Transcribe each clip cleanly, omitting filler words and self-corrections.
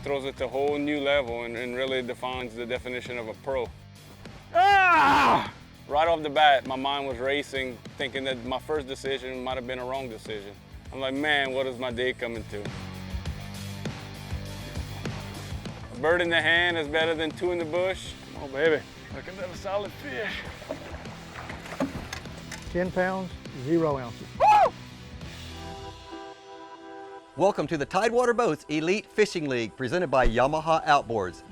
throws it to a whole new level and really defines the definition of a pro. Ah! Right off the bat, my mind was racing, thinking that my first decision might have been a wrong decision. I'm like, man, what is my day coming to? A bird in the hand is better than two in the bush. Oh, baby, look at that solid fish. 10 pounds, 0 ounces. Woo! Welcome to the Tidewater Boats Elite Fishing League, presented by Yamaha Outboards.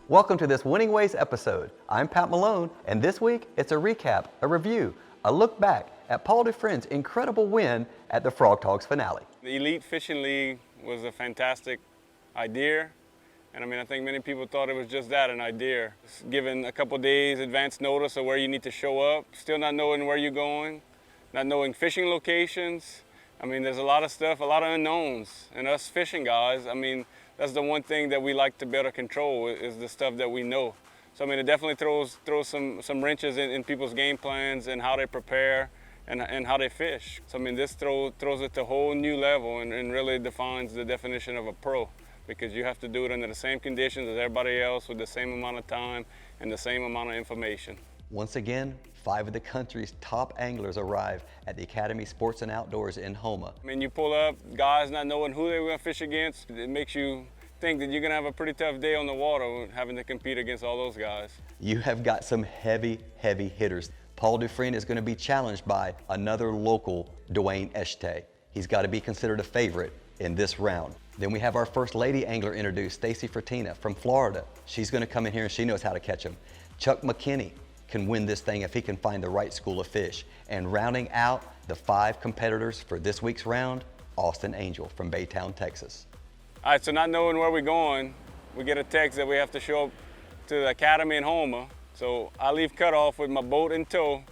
Welcome to this Winning Ways episode. I'm Pat Malone, and this week it's a recap, a review, a look back at Paul Dufrene's incredible win at the Frogg Toggs Finale. The Elite Fishing League was a fantastic idea. And I think many people thought it was just that, an idea. It's given a couple days advance notice of where you need to show up, still not knowing where you're going, not knowing fishing locations. There's a lot of stuff, a lot of unknowns. And us fishing guys, that's the one thing that we like to better control is the stuff that we know. So it definitely throws some wrenches in people's game plans and how they prepare and how they fish. So this throws it to a whole new level and really defines the definition of a pro, because you have to do it under the same conditions as everybody else with the same amount of time and the same amount of information. Once again, 5 of the country's top anglers arrive at the Academy Sports and Outdoors in Houma. You pull up, guys not knowing who they were going to fish against, it makes you think that you're going to have a pretty tough day on the water having to compete against all those guys. You have got some heavy hitters. Paul Dufrene is going to be challenged by another local, Dwayne Eshte. He's got to be considered a favorite in this round. Then we have our first lady angler introduced, Stacy Fertina from Florida. She's going to come in here and she knows how to catch them. Chuck McKinney can win this thing if he can find the right school of fish. And rounding out the 5 competitors for this week's round, Austin Angel from Baytown, Texas. All right, so not knowing where we're going, we get a text that we have to show up to the Academy in Houma. So I leave cutoff with my boat in tow,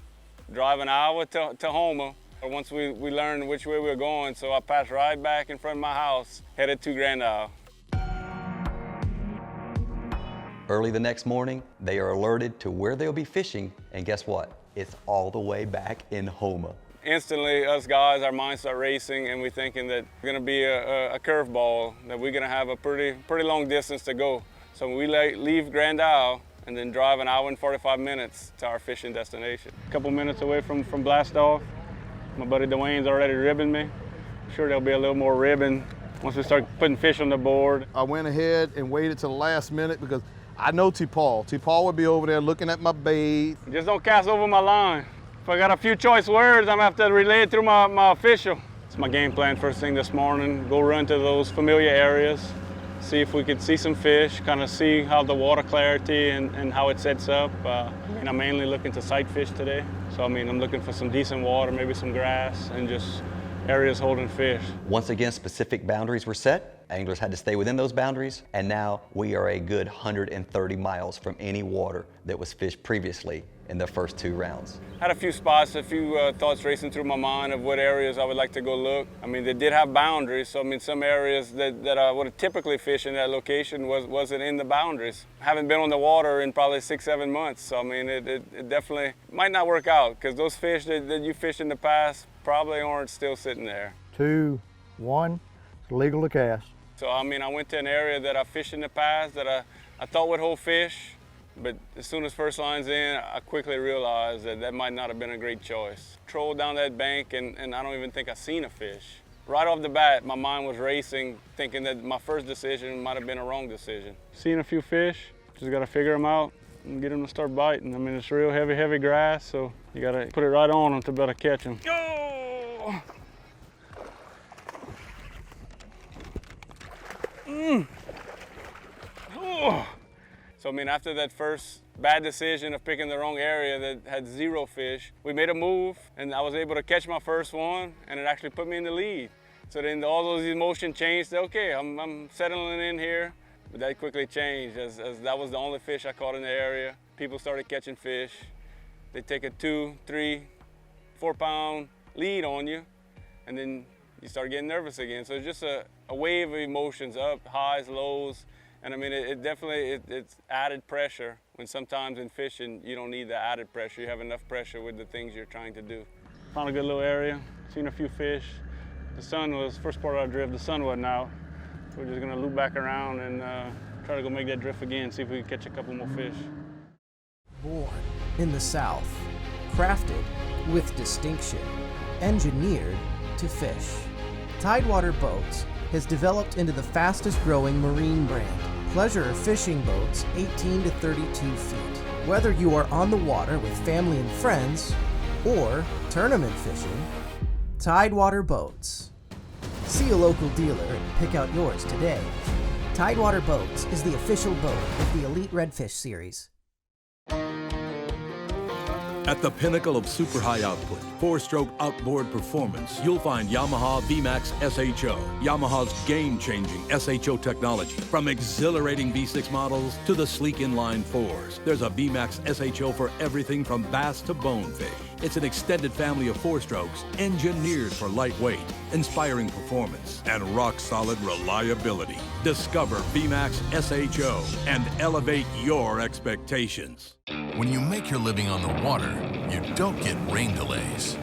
drive an hour to Houma. Once we learned which way we were going, so I passed right back in front of my house, headed to Grand Isle. Early the next morning, they are alerted to where they'll be fishing, and guess what? It's all the way back in Houma. Instantly, us guys, our minds start racing, and we're thinking that it's gonna be a curveball, that we're gonna have a pretty long distance to go. So we leave Grand Isle and then drive an hour and 45 minutes to our fishing destination. A couple minutes away from blast off. My buddy Dwayne's already ribbing me. I'm sure there'll be a little more ribbing once we start putting fish on the board. I went ahead and waited till the last minute because I know T-Paul. T-Paul would be over there looking at my bait. Just don't cast over my line. If I got a few choice words, I'm gonna have to relay it through my official. It's my game plan first thing this morning. Go run to those familiar areas, see if we could see some fish, kind of see how the water clarity and how it sets up. I'm mainly looking to sight fish today. So I'm looking for some decent water, maybe some grass, and just areas holding fish. Once again, specific boundaries were set. Anglers had to stay within those boundaries, and now we are a good 130 miles from any water that was fished previously in the first 2 rounds. Had a few spots, a few thoughts racing through my mind of what areas I would like to go look. They did have boundaries, so some areas that I would have typically fished in that location wasn't in the boundaries. Haven't been on the water in probably 6-7 months, so it definitely might not work out, because those fish that you fished in the past probably aren't still sitting there. 2, 1, it's legal to cast. So I went to an area that I fished in the past that I thought would hold fish, but as soon as first line's in, I quickly realized that might not have been a great choice. Trolled down that bank and I don't even think I seen a fish. Right off the bat, my mind was racing, thinking that my first decision might have been a wrong decision. Seen a few fish, just gotta figure them out and get them to start biting. It's real heavy grass, so you gotta put it right on them to better catch them. Oh! Oh. So after that first bad decision of picking the wrong area that had 0 fish, we made a move and I was able to catch my first one, and it actually put me in the lead. So then all those emotions changed. Okay, I'm settling in here, but that quickly changed as that was the only fish I caught in the area. People started catching fish. They take a 2, 3, 4 pound lead on you, and then you start getting nervous again. So it's just a wave of emotions, up, highs, lows. And it definitely, it's added pressure when sometimes in fishing, you don't need the added pressure. You have enough pressure with the things you're trying to do. Found a good little area, seen a few fish. The sun was, first part of our drift, the sun wasn't out. So we're just gonna loop back around and try to go make that drift again, see if we can catch a couple more fish. Born in the South, crafted with distinction, engineered to fish. Tidewater Boats has developed into the fastest growing marine brand. Pleasure fishing boats 18 to 32 feet. Whether you are on the water with family and friends or tournament fishing, Tidewater Boats. See a local dealer and pick out yours today. Tidewater Boats is the official boat of the Elite Redfish series. At the pinnacle of super high output, 4-stroke outboard performance, you'll find Yamaha VMAX SHO, Yamaha's game-changing SHO technology. From exhilarating V6 models to the sleek inline 4s, there's a VMAX SHO for everything from bass to bonefish. It's an extended family of 4-strokes engineered for lightweight, inspiring performance, and rock-solid reliability. Discover VMAX SHO and elevate your expectations. When you make your living on the water, you don't get rain delays.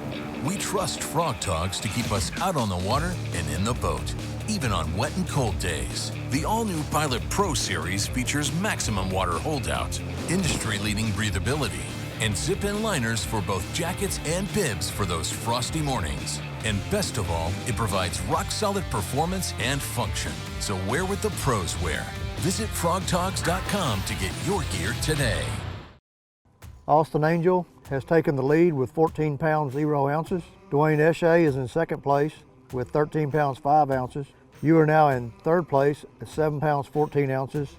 We trust Frogg Toggs to keep us out on the water and in the boat, even on wet and cold days. The all-new Pilot Pro series features maximum water holdout, industry-leading breathability, and zip-in liners for both jackets and bibs for those frosty mornings. And best of all, it provides rock-solid performance and function. So wear what the pros wear. Visit FroggToggs.com to get your gear today. Austin Angel has taken the lead with 14 pounds 0 ounces. Dwayne Eshe is in second place with 13 pounds 5 ounces. You are now in third place at 7 pounds 14 ounces.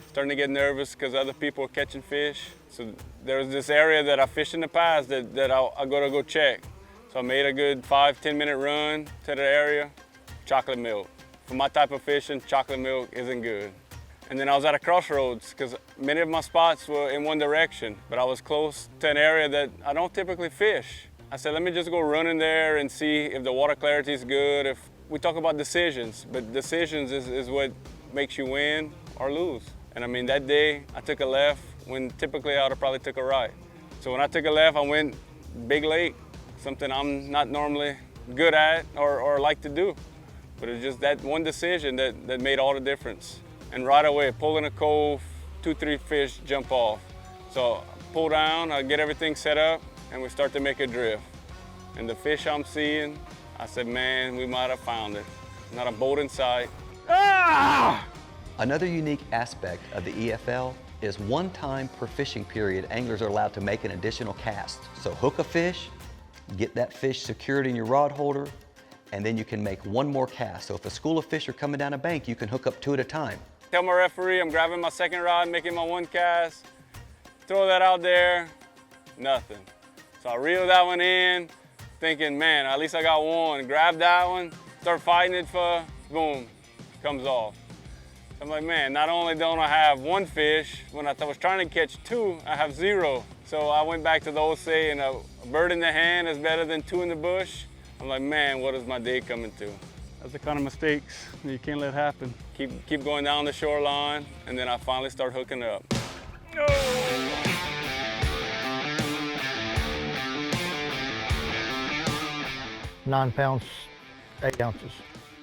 Starting to get nervous because other people are catching fish. So there's this area that I fished in the past that I gotta go check. So I made a good 5-10 minute run to the area. Chocolate milk. For my type of fishing, chocolate milk isn't good. And then I was at a crossroads because many of my spots were in one direction, but I was close to an area that I don't typically fish. I said, let me just go run in there and see if the water clarity is good. If we talk about decisions, but decisions is what makes you win or lose. And I mean, that day I took a left when typically I would have probably took a right. So when I took a left, I went big lake, something I'm not normally good at or like to do. But it's just that one decision that made all the difference. And right away, pull in a cove, 2-3 fish jump off. So pull down, I get everything set up, and we start to make a drift. And the fish I'm seeing, I said, man, we might have found it. Not a boat in sight. Ah! Another unique aspect of the EFL is one time per fishing period, anglers are allowed to make an additional cast. So hook a fish, get that fish secured in your rod holder, and then you can make one more cast. So if a school of fish are coming down a bank, you can hook up 2 at a time. Tell my referee I'm grabbing my second rod, making my one cast, throw that out there, nothing. So I reel that one in, thinking, man, at least I got one. Grab that one, start fighting it for, boom, comes off. So I'm like, man, not only don't I have one fish, when I was trying to catch 2, I have 0. So I went back to the old saying, a bird in the hand is better than 2 in the bush. I'm like, man, what is my day coming to? That's the kind of mistakes that you can't let happen. Keep going down the shoreline, and then I finally start hooking up. Oh! 9 pounds 8 ounces.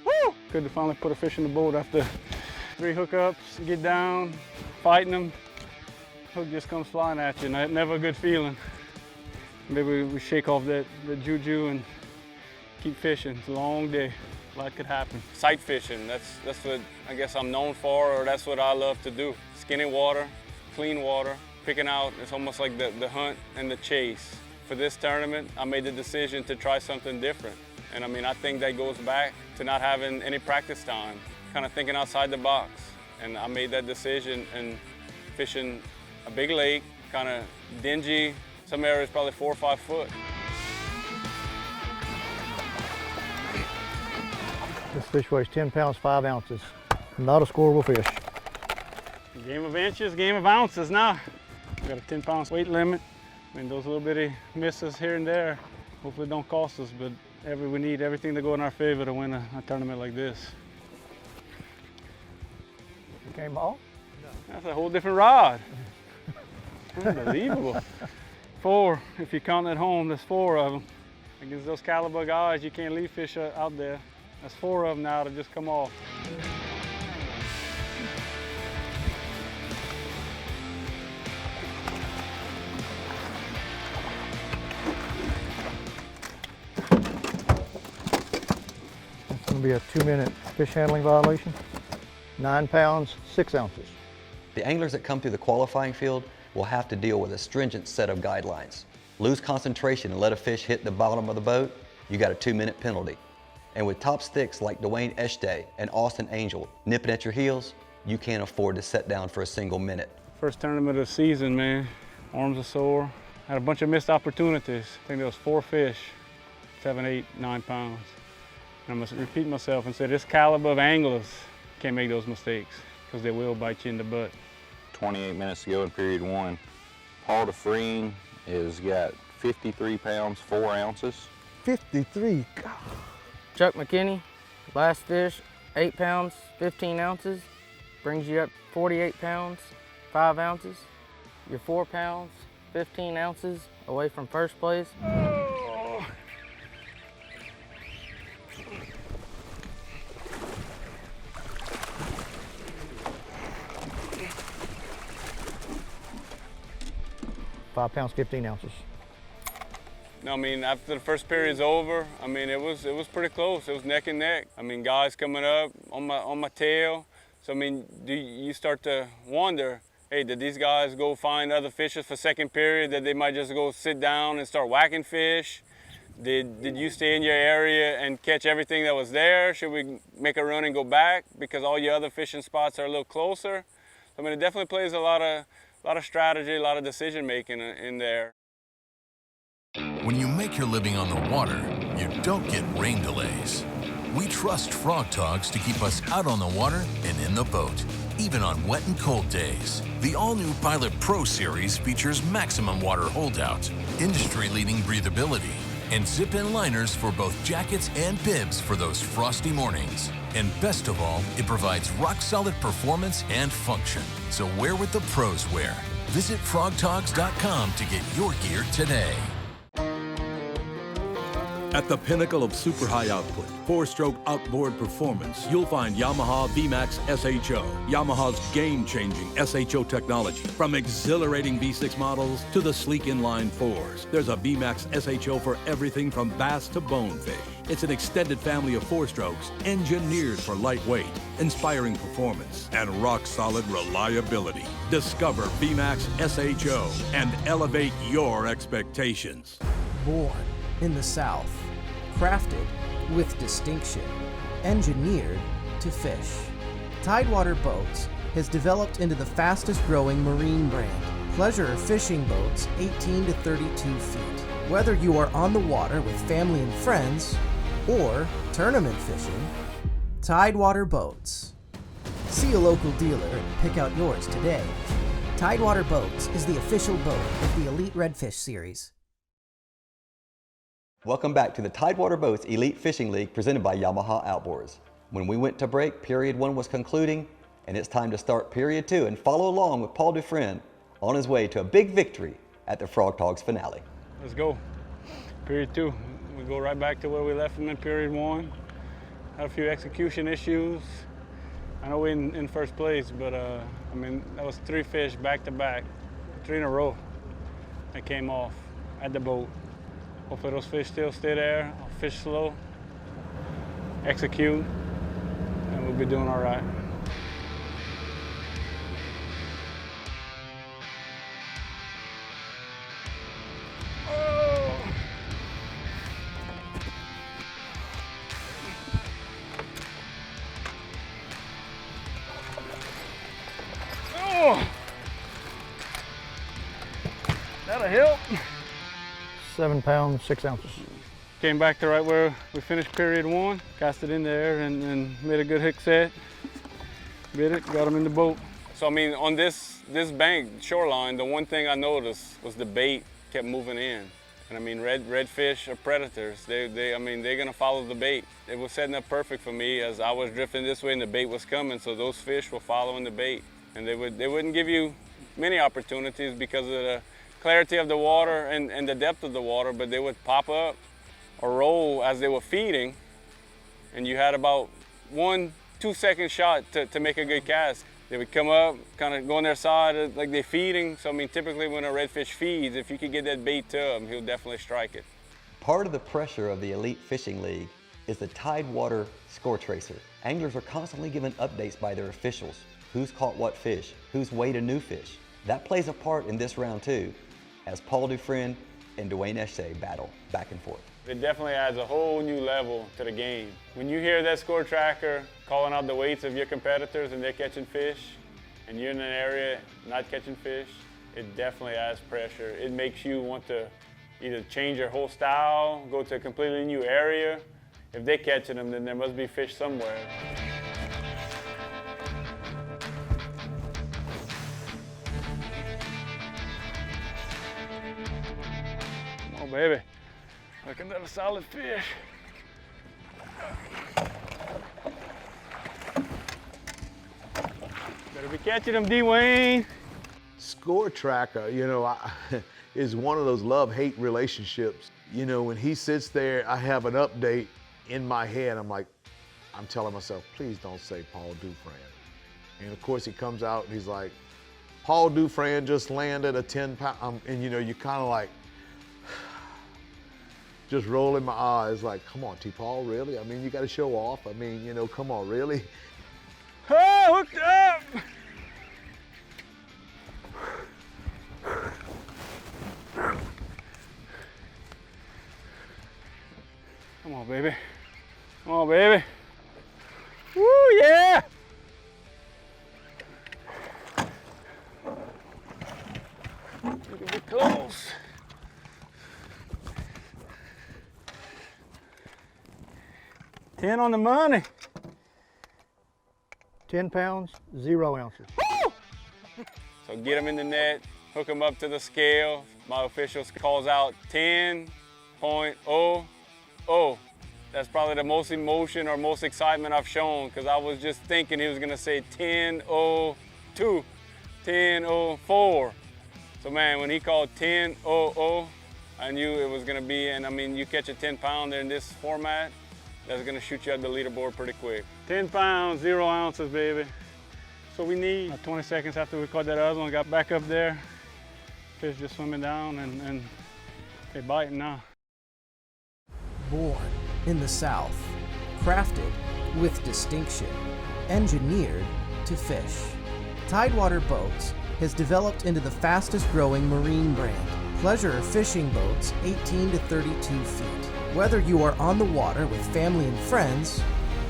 Woo! Good to finally put a fish in the boat after 3 hookups, get down, fighting them. Hook just comes flying at you, and never a good feeling. Maybe we shake off that juju and keep fishing. It's a long day. A lot could happen. Sight fishing, that's what I guess I'm known for, or that's what I love to do. Skinny water, clean water, picking out, it's almost like the hunt and the chase. For this tournament, I made the decision to try something different. And I mean, I think that goes back to not having any practice time, kind of thinking outside the box. And I made that decision and fishing a big lake, kind of dingy, some areas probably 4 or 5 foot. This fish weighs 10 pounds 5 ounces. Not a scoreable fish. Game of inches, game of ounces now. We got a 10 pounds weight limit. I mean, those little bitty misses here and there, hopefully don't cost us, but we need everything to go in our favor to win a tournament like this. You came off? That's a whole different rod. Unbelievable. 4, if you count at home, there's 4 of them. Against those caliber guys, you can't leave fish out there. That's 4 of them now to just come off. It's going to be a 2-minute fish handling violation. 9 pounds, 6 ounces. The anglers that come through the qualifying field will have to deal with a stringent set of guidelines. Lose concentration and let a fish hit the bottom of the boat, you got a 2-minute penalty. And with top sticks like Dwayne Eshtay and Austin Angel nipping at your heels, you can't afford to set down for a single minute. First tournament of the season, man. Arms are sore. Had a bunch of missed opportunities. I think there was 4 fish, 7, 8, 9 pounds. And I must repeat myself and say this caliber of anglers can't make those mistakes because they will bite you in the butt. 28 minutes to go in period 1. Paul Dufrene has got 53 pounds, 4 ounces. 53, God. Chuck McKinney, last fish, 8 pounds, 15 ounces, brings you up 48 pounds, 5 ounces. You're 4 pounds, 15 ounces away from first place. Oh. 5 pounds, 15 ounces. I mean, after the first period's over, I mean, it was pretty close. It was neck and neck. I mean, guys coming up on my tail. So, I mean, you start to wonder, hey, did these guys go find other fishes for second period that they might just go sit down and start whacking fish? Did you stay in your area and catch everything that was there? Should we make a run and go back because all your other fishing spots are a little closer? I mean, it definitely plays a lot of strategy, a lot of decision making in there. When you make your living on the water, you don't get rain delays. We trust Frogg Toggs to keep us out on the water and in the boat, even on wet and cold days. The all-new Pilot Pro series features maximum water holdout, industry-leading breathability, and zip-in liners for both jackets and bibs for those frosty mornings. And best of all, it provides rock-solid performance and function. So wear what the pros wear. Visit FroggToggs.com to get your gear today. At the pinnacle of super high output, 4-stroke outboard performance, you'll find Yamaha VMAX SHO, Yamaha's game-changing SHO technology. From exhilarating V6 models to the sleek inline 4s, there's a VMAX SHO for everything from bass to bonefish. It's an extended family of 4-strokes engineered for lightweight, inspiring performance, and rock-solid reliability. Discover VMAX SHO and elevate your expectations. Born in the South, crafted with distinction, engineered to fish. Tidewater Boats has developed into the fastest growing marine brand. Pleasure fishing boats 18 to 32 feet. Whether you are on the water with family and friends or tournament fishing, Tidewater Boats. See a local dealer and pick out yours today. Tidewater Boats is the official boat of the Elite Redfish series. Welcome back to the Tidewater Boats Elite Fishing League presented by Yamaha Outboards. When we went to break, period 1 was concluding, and it's time to start period 2 and follow along with Paul Dufrene on his way to a big victory at the Frogg Toggs Finale. Let's go. Period 2. We go right back to where we left them in period 1. Had a few execution issues. I know we're in first place, but I mean, that was 3 fish back to back, 3 in a row that came off at the boat. Hopefully those fish still stay there. I'll fish slow, execute, and we'll be doing all right. Oh. Oh. That'll help. 7 pounds, 6 ounces. Came back to right where we finished period 1, cast it in there and made a good hook set. Bit it, got them in the boat. So I mean, on this bank, shoreline, the one thing I noticed was the bait kept moving in. And I mean, redfish are predators. I mean, they're gonna follow the bait. It was setting up perfect for me as I was drifting this way and the bait was coming, so those fish were following the bait. And they wouldn't give you many opportunities because of the clarity of the water and the depth of the water, but they would pop up or roll as they were feeding, and you had about 1-2 second shot to make a good cast. They would come up, kind of go on their side like they're feeding. So I mean, typically when a redfish feeds, if you could get that bait to him, he'll definitely strike it. Part of the pressure of the Elite Fishing League is the Tidewater Score Tracer. Anglers are constantly given updates by their officials. Who's caught what fish, who's weighed a new fish. That plays a part in this round too, as Paul Dufrene and Dwayne Eschay battle back and forth. It definitely adds a whole new level to the game. When you hear that score tracker calling out the weights of your competitors and they're catching fish, and you're in an area not catching fish, it definitely adds pressure. It makes you want to either change your whole style, go to a completely new area. If they're catching them, then there must be fish somewhere. Come on, baby. Look at that solid fish. Better be catching them, Dwayne. Score tracker, you know, is one of those love-hate relationships. You know, when he sits there, I have an update in my head. I'm telling myself, please don't say Paul Dufrene. And of course he comes out and he's like, Paul Dufrene just landed a 10-pound, and you know, you kind of like, just rolling my eyes like, come on, T-Paul, really? I mean, you got to show off. I mean, you know, come on, really? Oh, hooked up! Come on, baby. Come on, baby. Woo, yeah! You can be close. $10 on the money. 10 pounds, 0 ounces. Woo! So get them in the net, hook them up to the scale. My official calls out 10.00. That's probably the most emotion or most excitement I've shown, because I was just thinking he was gonna say 10.02, 10.04. So man, when he called 10.00, I knew it was gonna be, and I mean, you catch a 10-pounder in this format, that's gonna shoot you up the leaderboard pretty quick. 10 pounds, 0 ounces, baby. That's what we need. 20 seconds after we caught that other one, got back up there. Fish just swimming down and they biting now. Born in the South, crafted with distinction, engineered to fish. Tidewater Boats has developed into the fastest growing marine brand. Pleasure fishing boats 18 to 32 feet. Whether you are on the water with family and friends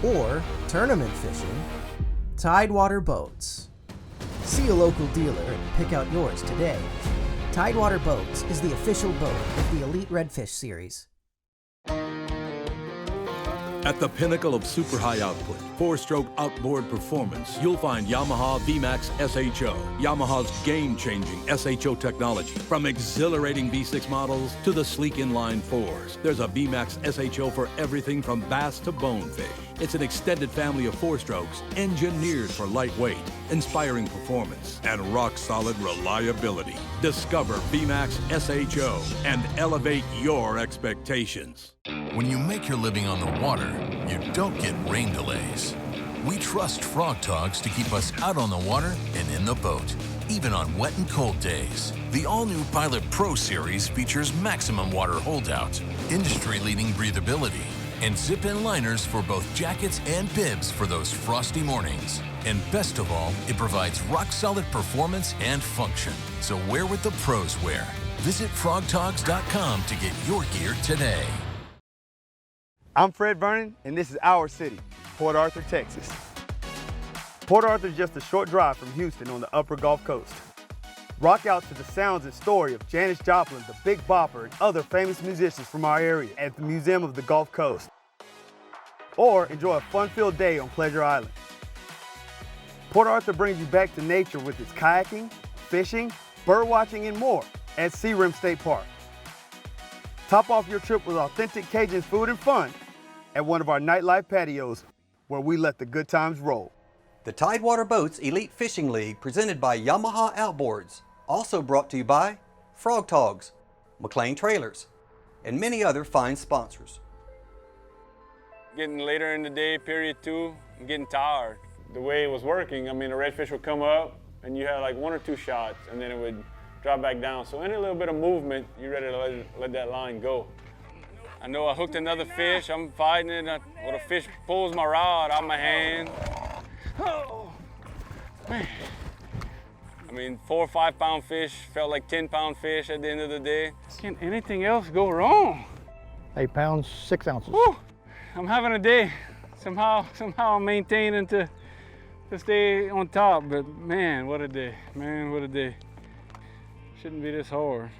or tournament fishing, Tidewater Boats. See a local dealer and pick out yours today. Tidewater Boats is the official boat of the Elite Redfish series. At the pinnacle of super high output, 4-stroke outboard performance, you'll find Yamaha VMAX SHO, Yamaha's game-changing SHO technology. From exhilarating V6 models to the sleek inline 4s, there's a VMAX SHO for everything from bass to bonefish. It's an extended family of 4-strokes engineered for lightweight, inspiring performance, and rock-solid reliability. Discover VMAX SHO and elevate your expectations. When you make your living on the water, you don't get rain delays. We trust Frogg Toggs to keep us out on the water and in the boat, even on wet and cold days. The all-new Pilot Pro series features maximum water holdout, industry-leading breathability, and zip-in liners for both jackets and bibs for those frosty mornings. And best of all, it provides rock-solid performance and function. So wear what the pros wear. Visit FroggToggs.com to get your gear today. I'm Fred Vernon, and this is our city, Port Arthur, Texas. Port Arthur is just a short drive from Houston on the upper Gulf Coast. Rock out to the sounds and story of Janis Joplin, the Big Bopper, and other famous musicians from our area at the Museum of the Gulf Coast. Or enjoy a fun-filled day on Pleasure Island. Port Arthur brings you back to nature with its kayaking, fishing, bird watching, and more at Sea Rim State Park. Top off your trip with authentic Cajun food and fun at one of our nightlife patios where we let the good times roll. The Tidewater Boats Elite Fishing League, presented by Yamaha Outboards, also brought to you by Frogg Toggs, McLean Trailers, and many other fine sponsors. getting later in the day, period 2, I'm getting tired. The way it was working, I mean, the redfish would come up and you had like 1 or 2 shots and then it would drop back down. So any little bit of movement, you're ready to let that line go. I know I hooked another fish, I'm fighting it, well, the fish pulls my rod out of my hand. Oh, man. I mean, 4 or 5 pound fish felt like 10 pound fish at the end of the day. Can anything else go wrong? 8 pounds, 6 ounces. Whew. I'm having a day. Somehow I'm maintaining to stay on top, but man, what a day. Man, what a day. Shouldn't be this hard.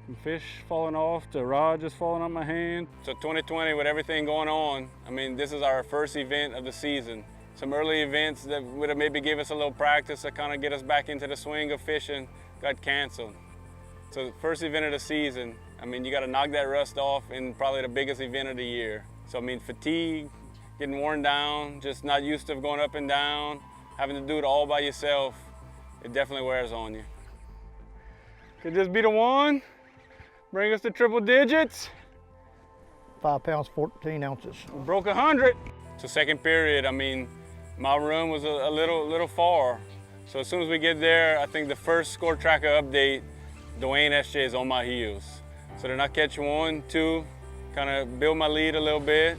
From fish falling off to rod just falling on my hand. So 2020, with everything going on, I mean, this is our first event of the season. Some early events that would have maybe give us a little practice to kind of get us back into the swing of fishing got canceled. So the first event of the season, I mean, you got to knock that rust off in probably the biggest event of the year. So I mean, fatigue, getting worn down, just not used to going up and down, having to do it all by yourself, it definitely wears on you. Could this be the one? Bring us to triple digits? 5 pounds, 14 ounces. We broke 100. So second period, I mean, my run was a little far. So as soon as we get there, I think the first score tracker update, Dwayne SJ is on my heels. So then I catch 1, 2, kind of build my lead a little bit.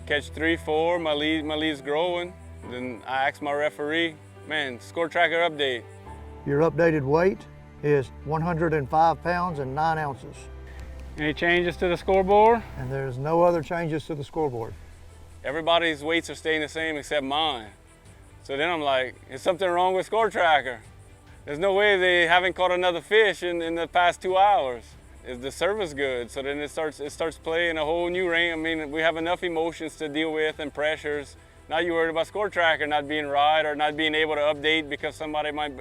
Catch 3, 4, my lead's growing. Then I ask my referee, man, score tracker update. Your updated weight is 105 pounds and 9 ounces. Any changes to the scoreboard? And there's no other changes to the scoreboard. Everybody's weights are staying the same except mine. So then I'm like, is something wrong with score tracker? There's no way they haven't caught another fish in the past 2 hours. Is the service good? So then it starts playing a whole new range. I mean, we have enough emotions to deal with and pressures. Now you're worried about score tracker not being right or not being able to update because somebody might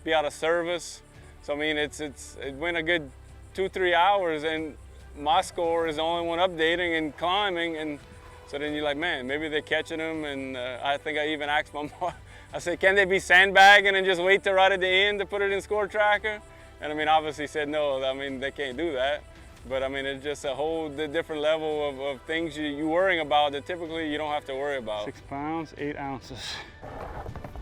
be out of service. So I mean, it went a good 2-3 hours and my score is the only one updating and climbing, and so then you're like, man, maybe they're catching them. And I think I even asked my mom, I said, can they be sandbagging and just wait till right at the end to put it in score tracker? And I mean, obviously said no, I mean, they can't do that. But I mean, it's just a whole different level of things you're worrying about that typically you don't have to worry about. 6 pounds, 8 ounces.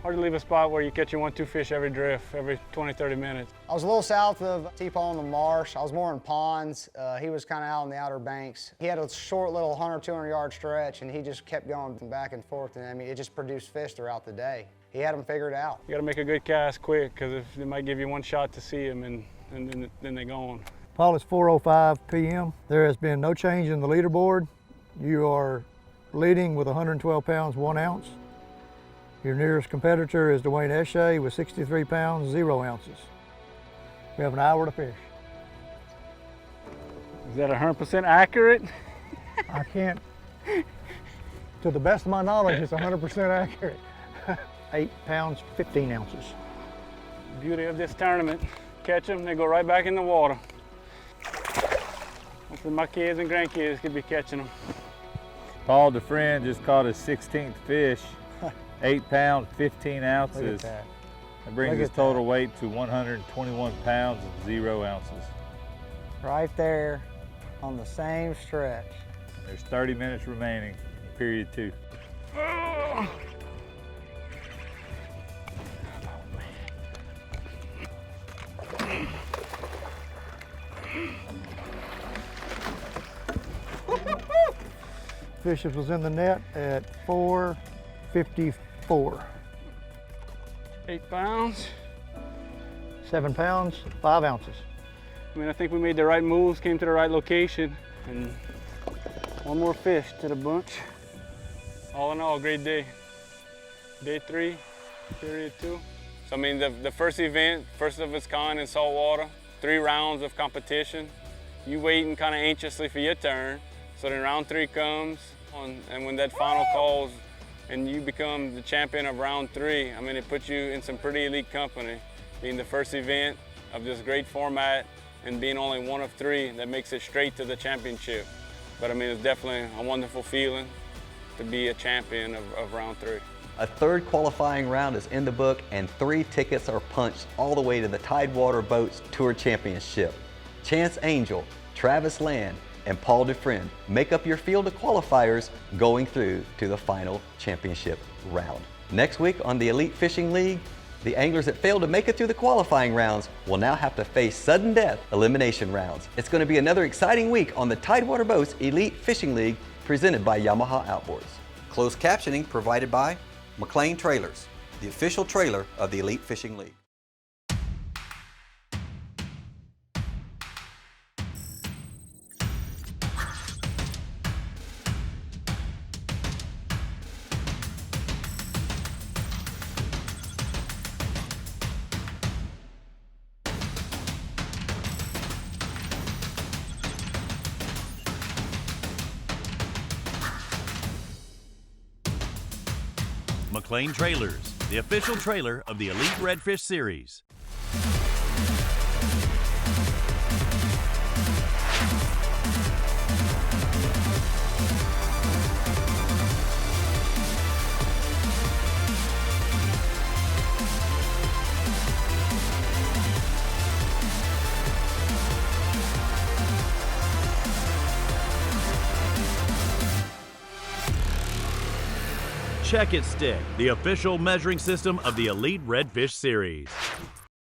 Hard to leave a spot where you catch your 1-2 fish every drift, every 20-30 minutes. I was a little south of T-Paul in the marsh. I was more in ponds. He was kind of out on the outer banks. He had a short little 100, 200 yard stretch and he just kept going back and forth. And I mean, it just produced fish throughout the day. He had them figured out. You gotta make a good cast quick because they might give you one shot to see them and then they're gone. Paul, it's 4:05 p.m. There has been no change in the leaderboard. You are leading with 112 pounds, 1 ounce. Your nearest competitor is Dwayne Eshe with 63 pounds, 0 ounces. We have an hour to fish. Is that 100% accurate? I can't, to the best of my knowledge, it's 100% accurate. 8 pounds, 15 ounces. Beauty of this tournament. Catch them, they go right back in the water. Hopefully my kids and grandkids could be catching them. Paul Dufrene just caught his 16th fish. 8 pounds, 15 ounces. Look at that. That brings his total weight to 121 pounds and 0 ounces. Right there on the same stretch. There's 30 minutes remaining, period 2. Fish was in the net at 4:54. 8 pounds. 7 pounds, 5 ounces. I mean, I think we made the right moves, came to the right location, and one more fish to the bunch. All in all, great day. Day 3, period 2. So I mean, the first event, first of its kind in saltwater, 3 rounds of competition. You waiting kind of anxiously for your turn. So then round 3 comes, and when that final calls, and you become the champion of round 3, I mean, it puts you in some pretty elite company. Being the first event of this great format and being only one of 3 that makes it straight to the championship. But I mean, it's definitely a wonderful feeling to be a champion of round 3. A third qualifying round is in the book and 3 tickets are punched all the way to the Tidewater Boats Tour Championship. Chance Angel, Travis Land, and Paul Dufrene make up your field of qualifiers going through to the final championship round. Next week on the Elite Fishing League, the anglers that failed to make it through the qualifying rounds will now have to face sudden death elimination rounds. It's going to be another exciting week on the Tidewater Boats Elite Fishing League presented by Yamaha Outboards. Closed captioning provided by McLean Trailers, the official trailer of the Elite Fishing League. McLean Trailers, the official trailer of the Elite Redfish Series. Check It Stick, the official measuring system of the Elite Redfish Series.